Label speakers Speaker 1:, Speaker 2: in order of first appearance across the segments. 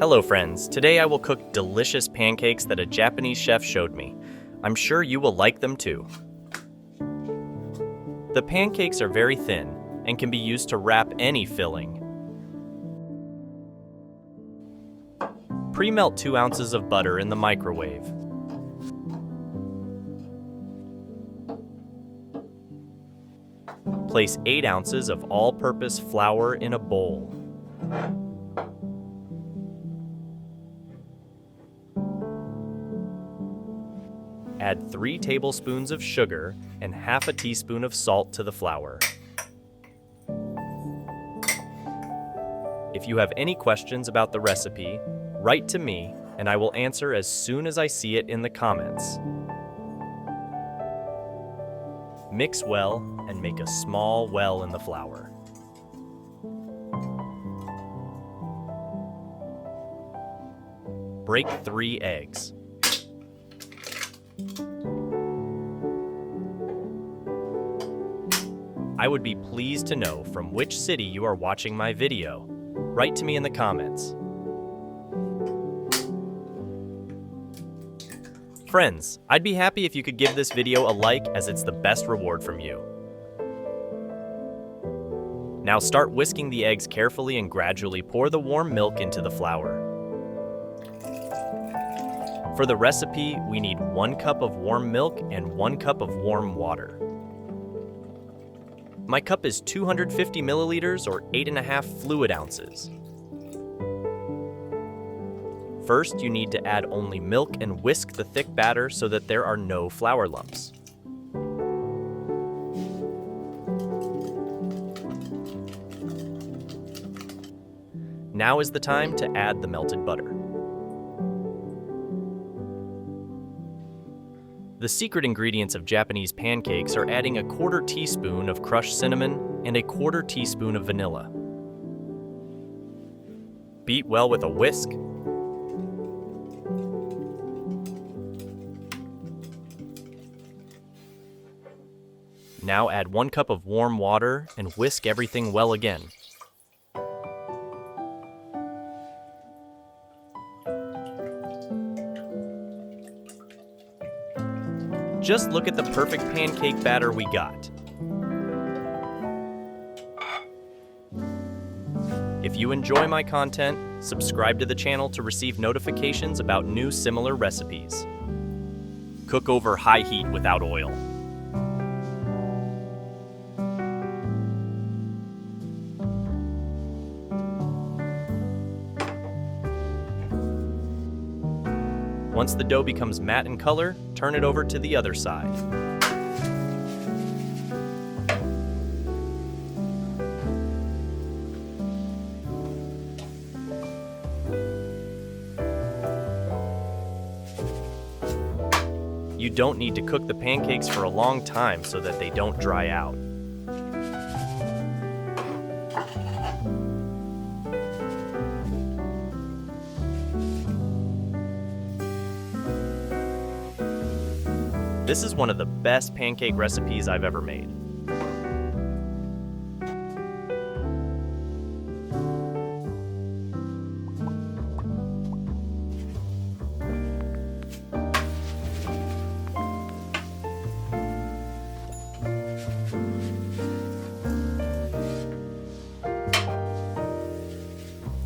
Speaker 1: Hello friends, today I will cook delicious pancakes that a Japanese chef showed me. I'm sure you will like them too. The pancakes are very thin and can be used to wrap any filling. Pre-melt 2 ounces of butter in the microwave. Place 8 ounces of all-purpose flour in a bowl. Add 3 tablespoons of sugar and half a teaspoon of salt to the flour. If you have any questions about the recipe, write to me and I will answer as soon as I see it in the comments. Mix well and make a small well in the flour. Break 3 eggs. I would be pleased to know from which city you are watching my video. Write to me in the comments. Friends, I'd be happy if you could give this video a like as it's the best reward from you. Now start whisking the eggs carefully and gradually pour the warm milk into the flour. For the recipe, we need 1 cup of warm milk and 1 cup of warm water. My cup is 250 milliliters or 8.5 fluid ounces. First, you need to add only milk and whisk the thick batter so that there are no flour lumps. Now is the time to add the melted butter. The secret ingredients of Japanese pancakes are adding a 1/4 teaspoon of crushed cinnamon and a 1/4 teaspoon of vanilla. Beat well with a whisk. Now add 1 cup of warm water and whisk everything well again. Just look at the perfect pancake batter we got. If you enjoy my content, subscribe to the channel to receive notifications about new similar recipes. Cook over high heat without oil. Once the dough becomes matte in color, turn it over to the other side. You don't need to cook the pancakes for a long time so that they don't dry out. This is one of the best pancake recipes I've ever made.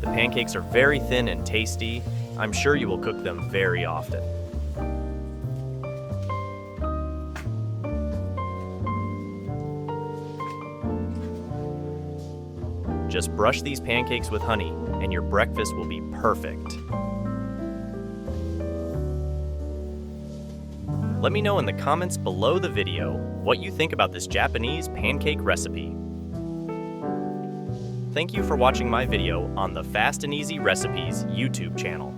Speaker 1: The pancakes are very thin and tasty. I'm sure you will cook them very often. Just brush these pancakes with honey, and your breakfast will be perfect. Let me know in the comments below the video what you think about this Japanese pancake recipe. Thank you for watching my video on the Fast and Easy Recipes YouTube channel.